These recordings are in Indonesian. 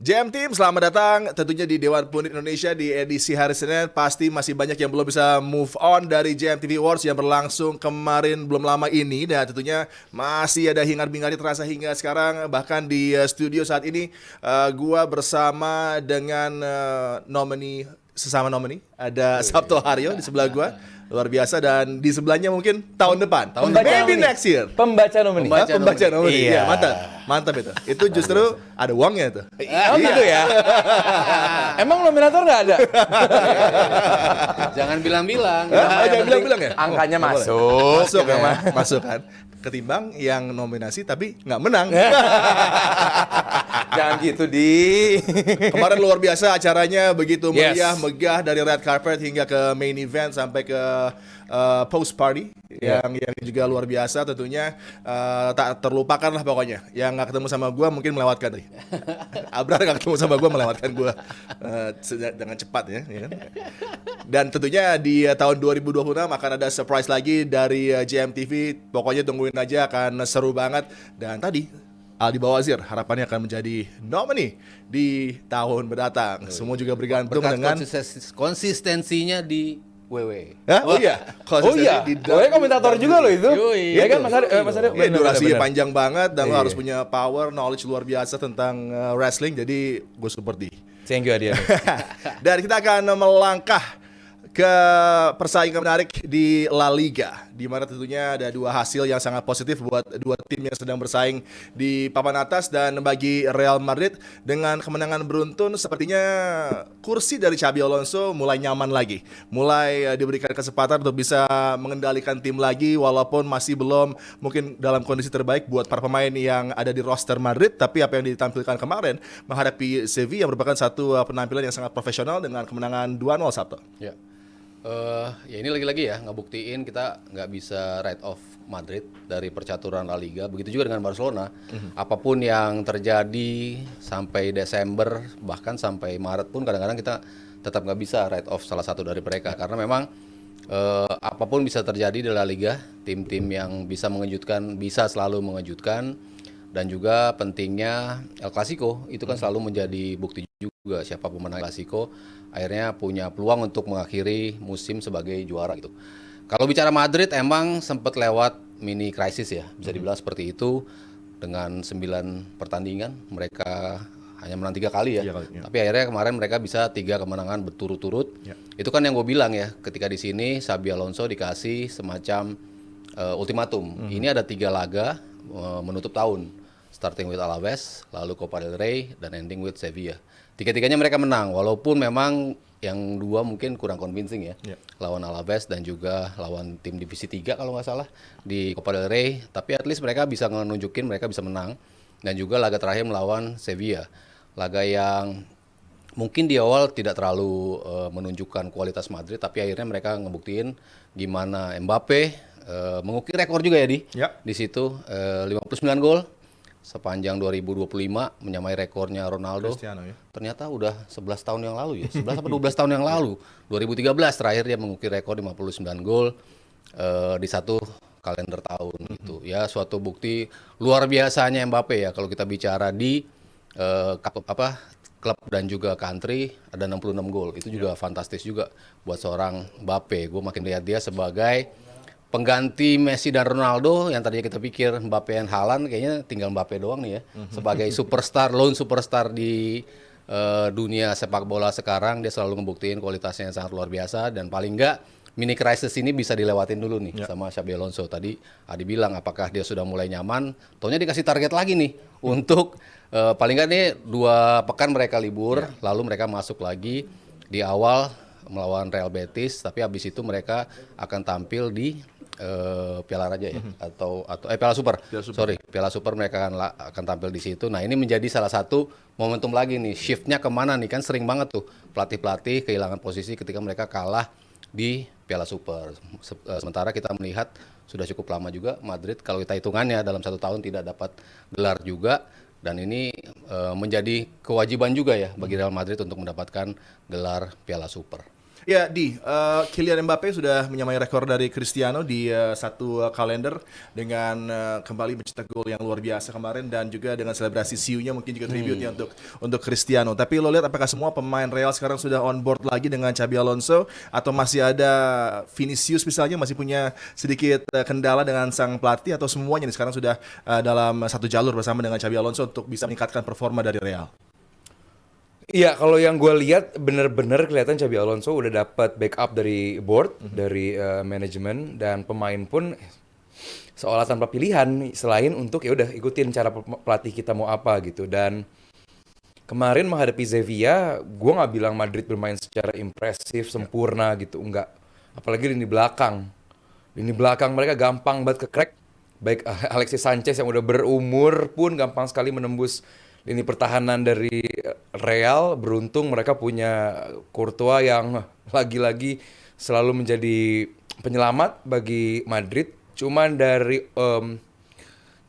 JM Team, selamat datang tentunya di Dewan Pundit Indonesia di edisi hari Senin. Pasti masih banyak yang belum bisa move on dari JM TV Awards yang berlangsung kemarin belum lama ini. Dan tentunya masih ada hingar-bingarnya terasa hingga sekarang. Bahkan di studio saat ini gua bersama dengan sesama nomini. Ada Sabto Haryo di sebelah gua. Luar biasa, dan di sebelahnya mungkin tahun depan. Maybe next year. Pembaca nomini. Pembaca nomini. Iya. Iya, mantap itu. Itu justru ada uangnya tuh. Oh gitu ya. Emang nominator nggak ada? Jangan bilang-bilang. Jangan bilang-bilang ya. Angkanya Nggak boleh. masuk. Masuk ya. Masuk kan. Ketimbang yang nominasi tapi nggak menang. Jangan gitu di. Kemarin luar biasa acaranya, begitu Yes. meriah, megah, dari red carpet hingga ke main event sampai ke post party yang juga luar biasa tentunya. Tak terlupakan lah pokoknya. Yang nggak ketemu sama gua mungkin melewatkan tadi. Abrar nggak ketemu sama gua melewatkan gua dengan cepat ya kan? Dan tentunya di tahun 2026 akan ada surprise lagi dari JMTV. Pokoknya tungguin aja, akan seru banget. Dan tadi Aldi Bawazir harapannya akan menjadi nomini di tahun mendatang. Semua juga bergantung dengan konsistensinya di WW. Hah? Oh iya. Oh iya. Gue komentator juga loh itu. Yoi. Iya kan Mas Ade? Mas Ade. Iya, durasinya benar. panjang banget dan lo Iya. harus punya power, knowledge luar biasa tentang wrestling. Jadi gue support dia. Thank you Adian. Dan kita akan melangkah ke persaingan menarik di La Liga, di mana tentunya ada dua hasil yang sangat positif buat dua tim yang sedang bersaing di papan atas. Dan bagi Real Madrid dengan kemenangan beruntun, sepertinya kursi dari Xabi Alonso mulai nyaman lagi, mulai diberikan kesempatan untuk bisa mengendalikan tim lagi, walaupun masih belum mungkin dalam kondisi terbaik buat para pemain yang ada di roster Madrid. Tapi apa yang ditampilkan kemarin menghadapi Sevilla merupakan satu penampilan yang sangat profesional dengan kemenangan 2-0, Sabto. Ya. Ya ini lagi-lagi ya ngebuktiin kita nggak bisa write off Madrid dari percaturan La Liga. Begitu juga dengan Barcelona. Apapun yang terjadi sampai Desember bahkan sampai Maret pun kadang-kadang kita tetap nggak bisa write off salah satu dari mereka, karena memang apapun bisa terjadi di La Liga. Tim-tim yang bisa mengejutkan bisa selalu mengejutkan. Dan juga pentingnya El Clasico itu kan selalu menjadi bukti juga siapa pemenang El Clasico akhirnya punya peluang untuk mengakhiri musim sebagai juara gitu. Kalau bicara Madrid emang sempat lewat mini krisis ya, bisa dibilang seperti itu. Dengan 9 pertandingan mereka hanya menang 3 kali ya. Tapi akhirnya kemarin mereka bisa 3 kemenangan berturut-turut. Itu kan yang gue bilang ya, ketika di sini Xabi Alonso dikasih semacam ultimatum. Ini ada 3 laga menutup tahun. Starting with Alaves, lalu Copa del Rey, dan ending with Sevilla. Tiga-tiganya mereka menang, walaupun memang yang 2 mungkin kurang convincing ya. Lawan Alaves dan juga lawan tim divisi 3 kalau nggak salah di Copa del Rey. Tapi at least mereka bisa nunjukin mereka bisa menang. Dan juga laga terakhir melawan Sevilla. Laga yang mungkin di awal tidak terlalu menunjukkan kualitas Madrid, tapi akhirnya mereka ngebuktiin gimana Mbappe mengukir rekor juga ya di situ 59 gol. Sepanjang 2025 menyamai rekornya Ronaldo. Cristiano, ya. Ternyata udah 11 tahun yang lalu ya. 11 atau 12 tahun yang lalu. 2013 terakhir dia mengukir rekor 59 gol di satu kalender tahun gitu. Ya suatu bukti luar biasanya Mbappe ya, kalau kita bicara di klub dan juga country ada 66 gol. Itu juga fantastis juga buat seorang Mbappe. Gue makin lihat dia sebagai pengganti Messi dan Ronaldo yang tadinya kita pikir Mbappe dan Haaland, kayaknya tinggal Mbappe doang nih ya. Sebagai superstar, lone superstar di dunia sepak bola sekarang, dia selalu ngebuktiin kualitasnya yang sangat luar biasa. Dan paling enggak mini crisis ini bisa dilewatin dulu nih sama Xabi Alonso. Tadi Adi bilang apakah dia sudah mulai nyaman, taunya dikasih target lagi nih untuk paling enggak nih 2 pekan mereka libur, lalu mereka masuk lagi di awal melawan Real Betis, tapi habis itu mereka akan tampil di Piala Raja ya, atau Piala Super. Piala Super mereka akan tampil di situ. Nah ini menjadi salah satu momentum lagi nih, shiftnya kemana nih, kan sering banget tuh pelatih kehilangan posisi ketika mereka kalah di Piala Super. Sementara kita melihat sudah cukup lama juga Madrid kalau kita hitungannya dalam 1 tahun tidak dapat gelar juga. Dan ini menjadi kewajiban juga ya bagi Real Madrid untuk mendapatkan gelar Piala Super. Ya, Kylian Mbappe sudah menyamai rekor dari Cristiano di satu kalender dengan kembali mencetak gol yang luar biasa kemarin dan juga dengan selebrasi siunya mungkin juga tribute-nya untuk Cristiano. Tapi lo lihat apakah semua pemain Real sekarang sudah on board lagi dengan Xabi Alonso atau masih ada Vinicius misalnya masih punya sedikit kendala dengan sang pelatih atau semuanya nih sekarang sudah dalam satu jalur bersama dengan Xabi Alonso untuk bisa meningkatkan performa dari Real? Iya, kalau yang gue lihat bener-bener kelihatan Xabi Alonso udah dapat backup dari board, dari manajemen dan pemain pun seolah tanpa pilihan selain untuk ya udah ikutin cara pelatih kita mau apa gitu. Dan kemarin menghadapi Sevilla, gue nggak bilang Madrid bermain secara impresif, sempurna gitu, enggak. Apalagi lini belakang. Lini belakang mereka gampang banget ke-crack. Baik Alexis Sanchez yang udah berumur pun gampang sekali menembus lini pertahanan dari Real. Beruntung mereka punya Courtois yang lagi-lagi selalu menjadi penyelamat bagi Madrid. Cuman dari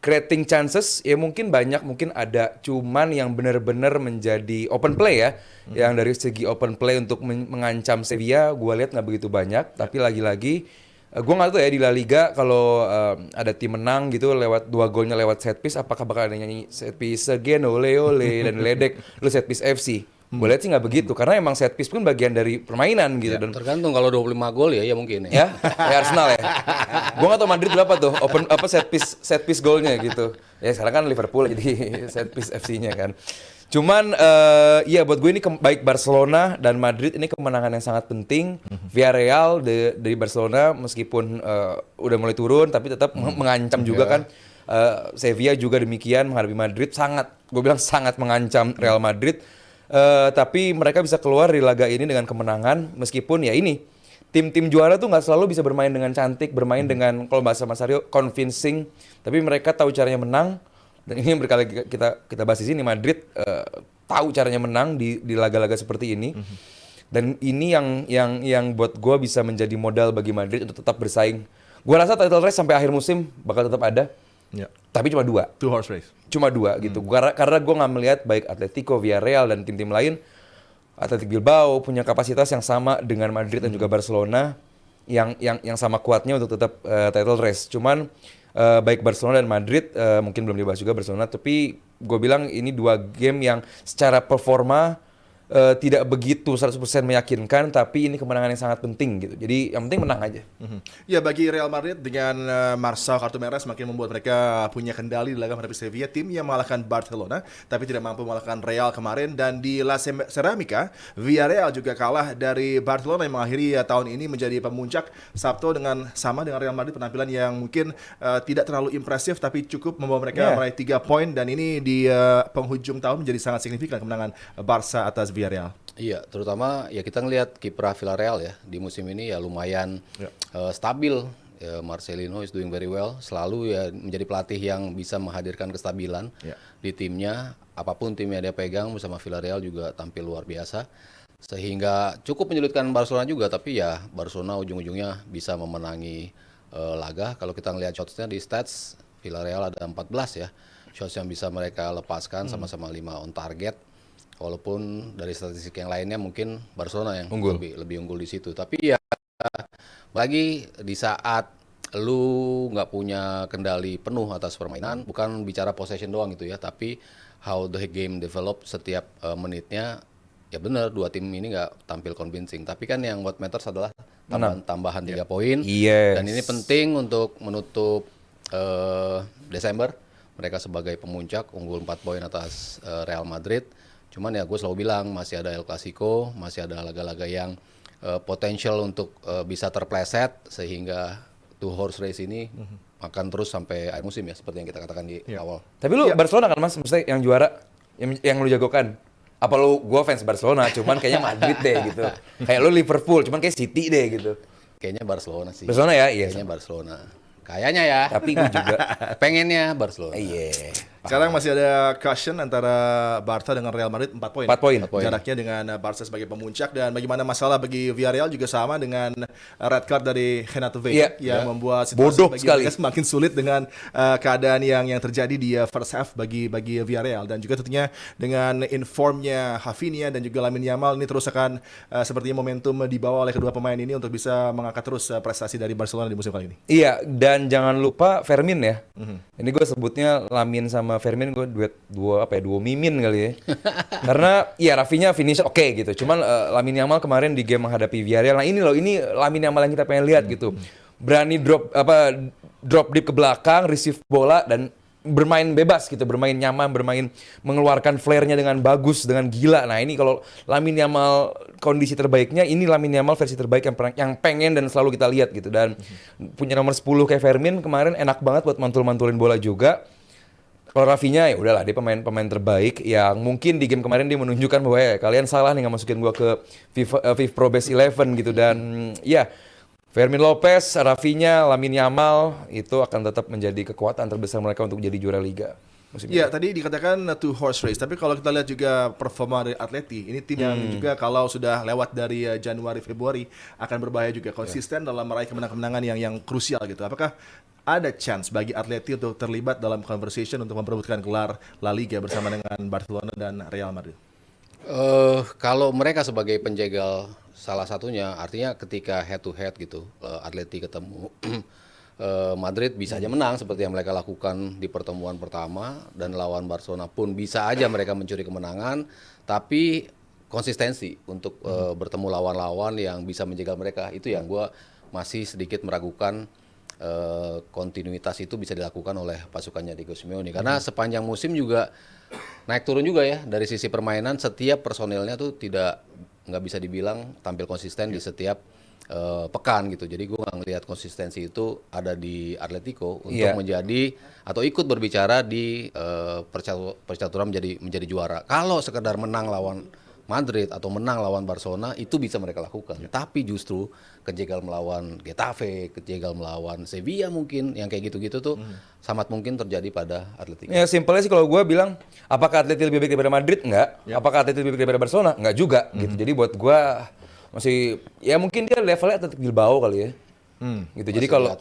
creating chances ya mungkin banyak, mungkin ada. Cuman yang benar-benar menjadi open play ya. Yang dari segi open play untuk mengancam Sevilla gue lihat nggak begitu banyak. Tapi lagi-lagi gue nggak tahu ya di La Liga kalau ada tim menang gitu lewat 2 golnya lewat set piece, apakah bakal ada nyanyi set piece again ole ole dan ledek lu set piece FC. Gue lihat sih nggak begitu karena emang set piece pun bagian dari permainan gitu. Dan Tergantung kalau 25 gol ya mungkin ya kayak Arsenal ya. Gue nggak tahu Madrid berapa tuh set piece golnya gitu. Ya sekarang kan Liverpool jadi set piece FC-nya kan. Cuman ya buat gue ini baik Barcelona dan Madrid ini kemenangan yang sangat penting. Villarreal dari Barcelona meskipun udah mulai turun tapi tetap mengancam juga kan. Sevilla juga demikian menghadapi Madrid gue bilang sangat mengancam Real Madrid. Tapi mereka bisa keluar di laga ini dengan kemenangan meskipun ya ini tim-tim juara tuh nggak selalu bisa bermain dengan cantik, bermain dengan kalau bahasa Mas Aryo convincing. Tapi mereka tahu caranya menang. Dan ini yang berkali kita bahas di sini, Madrid tahu caranya menang di laga-laga seperti ini. Dan ini yang buat gue bisa menjadi modal bagi Madrid untuk tetap bersaing. Gue rasa title race sampai akhir musim bakal tetap ada. Ya. Tapi cuma 2. 2 horse race. Cuma 2 gitu. Karena gue nggak melihat baik Atletico, Villarreal dan tim-tim lain. Athletic Bilbao punya kapasitas yang sama dengan Madrid dan juga Barcelona yang sama kuatnya untuk tetap title race. Cuman baik Barcelona dan Madrid mungkin belum dibahas juga Barcelona, tapi gue bilang ini 2 game yang secara performa tidak begitu 100% meyakinkan, tapi ini kemenangan yang sangat penting gitu. Jadi yang penting menang aja. Ya bagi Real Madrid dengan Marcao kartu merah semakin membuat mereka punya kendali di laga menghadapi Sevilla, tim yang mengalahkan Barcelona tapi tidak mampu mengalahkan Real kemarin. Dan di La Ceramica, Villarreal juga kalah dari Barcelona yang mengakhiri tahun ini menjadi pemuncak Sabtu sama dengan Real Madrid, penampilan yang mungkin tidak terlalu impresif tapi cukup membawa mereka meraih 3 poin. Dan ini di penghujung tahun menjadi sangat signifikan kemenangan Barca atas Villarreal. Iya, terutama ya kita ngelihat kiprah Villarreal ya di musim ini ya lumayan stabil. Ya, Marcelino is doing very well. Selalu ya menjadi pelatih yang bisa menghadirkan kestabilan di timnya. Apapun timnya dia pegang bersama Villarreal juga tampil luar biasa. Sehingga cukup menyulitkan Barcelona juga, tapi ya Barcelona ujung-ujungnya bisa memenangi laga. Kalau kita ngelihat shotsnya di stats, Villarreal ada 14 ya shots yang bisa mereka lepaskan, sama-sama 5 on target. Walaupun dari statistik yang lainnya mungkin Barcelona yang lebih unggul di situ. Tapi ya lagi di saat lu nggak punya kendali penuh atas permainan, bukan bicara possession doang gitu ya, tapi how the game develop setiap menitnya. Ya benar, 2 tim ini nggak tampil convincing. Tapi kan yang what matters adalah tambahan 3 poin. Dan ini penting untuk menutup Desember. Mereka sebagai pemuncak unggul 4 poin atas Real Madrid. Cuman ya gue selalu bilang masih ada El Clasico, masih ada laga-laga yang potensial untuk bisa terpleset, sehingga 2 horse race ini akan terus sampai akhir musim ya, seperti yang kita katakan di awal. Tapi lu Barcelona kan Mas, maksudnya yang juara, yang lu jagokan. Apa lu, gue fans Barcelona, cuman kayaknya Madrid deh gitu. Kayak lu Liverpool, cuman kayak City deh gitu. Kayaknya Barcelona sih. Barcelona ya? Iya. Kayaknya Barcelona. Kayaknya ya. Tapi gue juga pengennya Barcelona. Iya. Sekarang masih ada cushion antara Barca dengan Real Madrid 4 poin. 4 poin. Jaraknya dengan Barca sebagai pemuncak, dan bagaimana masalah bagi Villarreal juga sama dengan red card dari Renato Veiga yang membuat situasi Bodoh bagi sekali. mereka semakin sulit dengan keadaan yang terjadi di first half bagi Villarreal, dan juga tentunya dengan informnya Rafinha dan juga Lamine Yamal ini terus akan sepertinya momentum dibawa oleh kedua pemain ini untuk bisa mengangkat terus prestasi dari Barcelona di musim kali ini. Iya, dan jangan lupa Fermin ya. Ini gue sebutnya Lamine sama Fermin, gue duo mimin kali ya. Karena ya Rafinha finish oke gitu. Cuman Lamine Yamal kemarin di game menghadapi Villarreal. Nah ini Lamine Yamal yang kita pengen lihat gitu. Berani drop deep ke belakang, receive bola dan bermain bebas gitu, bermain nyaman, bermain mengeluarkan flare-nya dengan bagus, dengan gila. Nah ini kalau Lamine Yamal kondisi terbaiknya, ini Lamine Yamal versi terbaik yang pengen dan selalu kita lihat gitu. Dan punya nomor 10 kayak Fermin kemarin enak banget buat mantul-mantulin bola juga. Kalau Rafinha ya udahlah, dia pemain terbaik yang mungkin di game kemarin dia menunjukkan bahwa kalian salah nih nggak masukin gua ke FIFA Pro Best 11 gitu. Dan ya Fermin Lopez, Rafinha, Lamine Yamal itu akan tetap menjadi kekuatan terbesar mereka untuk jadi juara Liga musim ini. Iya, tadi dikatakan two horse race, tapi kalau kita lihat juga performa dari Atleti, ini tim yang juga kalau sudah lewat dari Januari Februari akan berbahaya juga, konsisten dalam meraih kemenangan-kemenangan yang krusial gitu. Apakah ada chance bagi Atleti untuk terlibat dalam conversation untuk memperebutkan gelar La Liga bersama dengan Barcelona dan Real Madrid? Kalau mereka sebagai penjegal salah satunya, artinya ketika head to head gitu, Atleti ketemu Madrid bisa aja menang seperti yang mereka lakukan di pertemuan pertama, dan lawan Barcelona pun bisa aja mereka mencuri kemenangan, tapi konsistensi untuk bertemu lawan-lawan yang bisa menjegal mereka, itu yang gue masih sedikit meragukan kontinuitas itu bisa dilakukan oleh pasukannya Diego Simeone, karena sepanjang musim juga naik turun juga ya dari sisi permainan. Setiap personilnya tuh nggak bisa dibilang tampil konsisten di setiap pekan gitu. Jadi gue nggak ngelihat konsistensi itu ada di Atletico untuk menjadi atau ikut berbicara di percaturan menjadi juara. Kalau sekedar menang lawan Madrid atau menang lawan Barcelona itu bisa mereka lakukan. Tapi justru kejegal melawan Getafe, kejegal melawan Sevilla mungkin yang kayak gitu-gitu tuh sangat mungkin terjadi pada Atletico. Ya simpelnya sih kalau gue bilang, apakah Atleti lebih baik daripada Madrid? Enggak. Apakah Atleti lebih baik daripada Barcelona? Enggak juga gitu. Jadi buat gue masih ya mungkin dia levelnya Atletico Bilbao kali ya. Gitu. Jadi kalau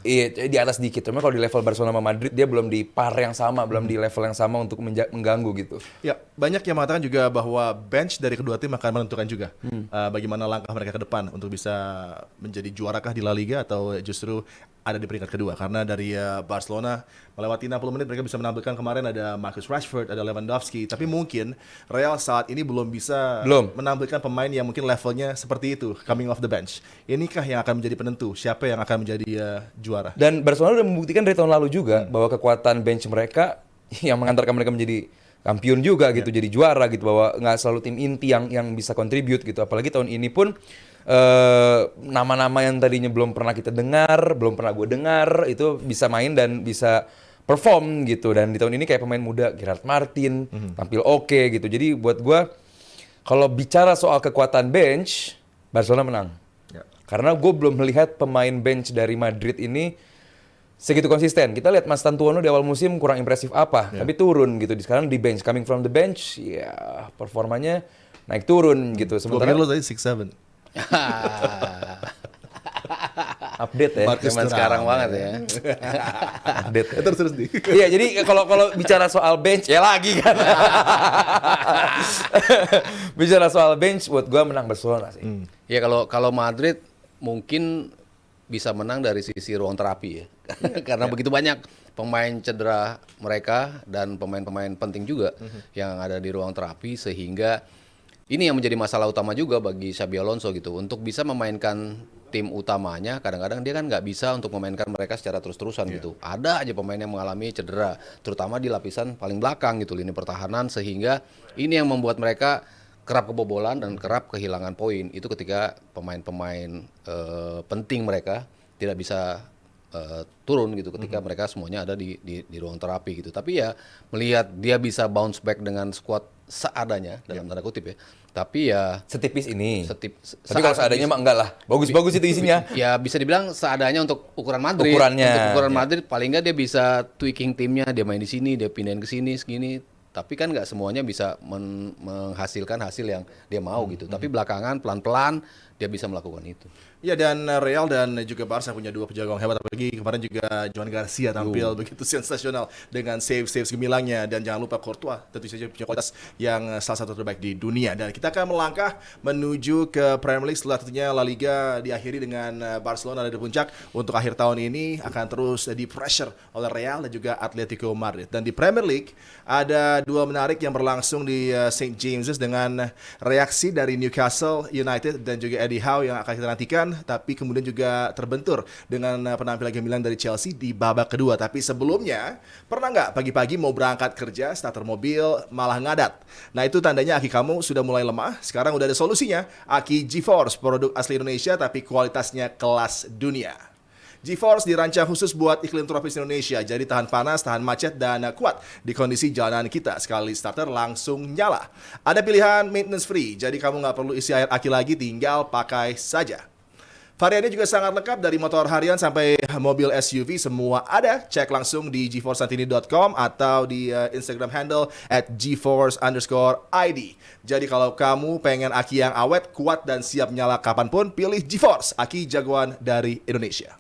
iya di atas dikit, cuma kalau di level Barcelona sama Madrid dia belum di par yang sama, belum di level yang sama untuk mengganggu gitu. Ya, banyak yang mengatakan juga bahwa bench dari kedua tim akan menentukan juga bagaimana langkah mereka ke depan untuk bisa menjadi juarakah di La Liga atau justru ada di peringkat kedua, karena dari Barcelona melewati 60 menit mereka bisa menampilkan kemarin ada Marcus Rashford, ada Lewandowski, tapi mungkin Real saat ini belum bisa menampilkan pemain yang mungkin levelnya seperti itu coming off the bench. Inikah yang akan menjadi penentu siapa yang akan menjadi juara? Dan Barcelona sudah membuktikan dari tahun lalu juga bahwa kekuatan bench mereka yang mengantarkan mereka menjadi kampiun juga gitu, jadi juara gitu, bahwa nggak selalu tim inti yang bisa contribute gitu. Apalagi tahun ini pun nama-nama yang tadinya belum pernah kita dengar, belum pernah gue dengar, itu bisa main dan bisa perform gitu. Dan di tahun ini kayak pemain muda Gerard Martin tampil oke gitu. Jadi buat gue kalau bicara soal kekuatan bench, Barcelona menang. Karena gue belum melihat pemain bench dari Madrid ini segitu konsisten. Kita lihat Mas Tantuono di awal musim kurang impresif tapi turun gitu. Sekarang di bench, coming from the bench, ya performanya naik turun gitu. Sementara lo tadi 6-7. Update ya. Zaman sekarang banget ya. Update. Ya. Terus nih. Iya, jadi kalau bicara soal bench ya lagi kan. Bicara soal bench buat gua menang Barcelona sih. Ya kalau Madrid mungkin bisa menang dari sisi ruang terapi ya. Karena begitu banyak pemain cedera mereka dan pemain-pemain penting juga yang ada di ruang terapi, sehingga ini yang menjadi masalah utama juga bagi Xabi Alonso gitu. Untuk bisa memainkan tim utamanya, kadang-kadang dia kan nggak bisa untuk memainkan mereka secara terus-terusan gitu. Ada aja pemain yang mengalami cedera, terutama di lapisan paling belakang gitu, lini pertahanan, sehingga ini yang membuat mereka kerap kebobolan dan kerap kehilangan poin. Itu ketika pemain-pemain penting mereka tidak bisa turun gitu, ketika mereka semuanya ada di ruang terapi gitu. Tapi ya melihat dia bisa bounce back dengan squad seadanya dalam tanda kutip ya. Tapi ya Setipis ini. Tapi saat kalau seadanya mah enggak lah. Bagus-bagus itu isinya. ya bisa dibilang seadanya untuk ukuran Madrid. Ukurannya. Untuk ukuran Madrid paling nggak dia bisa tweaking timnya, dia main di sini, dia pindahin ke sini, segini. Tapi kan nggak semuanya bisa menghasilkan hasil yang dia mau gitu. Tapi belakangan pelan-pelan dia bisa melakukan itu. Ya, dan Real dan juga Barca punya dua penjaga gawang hebat, apalagi kemarin juga Joan Garcia tampil begitu sensasional dengan save gemilangnya, dan jangan lupa Courtois tentu saja punya kualitas yang salah satu terbaik di dunia. Dan kita akan melangkah menuju ke Premier League setelah tentunya La Liga diakhiri dengan Barcelona ada di puncak. Untuk akhir tahun ini akan terus di pressure oleh Real dan juga Atletico Madrid. Dan di Premier League ada dua menarik yang berlangsung di St. James's dengan reaksi dari Newcastle United dan juga Eddie Howe yang akan kita nantikan, tapi kemudian juga terbentur dengan penampilan gemilang dari Chelsea di babak kedua. Tapi sebelumnya, pernah nggak pagi-pagi mau berangkat kerja, starter mobil malah ngadat? Nah, itu tandanya aki kamu sudah mulai lemah. Sekarang udah ada solusinya, aki GeForce, produk asli Indonesia tapi kualitasnya kelas dunia. GeForce dirancang khusus buat iklim tropis Indonesia, jadi tahan panas, tahan macet, dan kuat di kondisi jalanan kita. Sekali starter langsung nyala. Ada pilihan maintenance free, jadi kamu nggak perlu isi air aki lagi, tinggal pakai saja. Variannya juga sangat lengkap, dari motor harian sampai mobil SUV semua ada. Cek langsung di geforcesantini.com atau di Instagram handle @geforce_id. Jadi kalau kamu pengen aki yang awet, kuat, dan siap nyala kapanpun, pilih GeForce, aki jagoan dari Indonesia.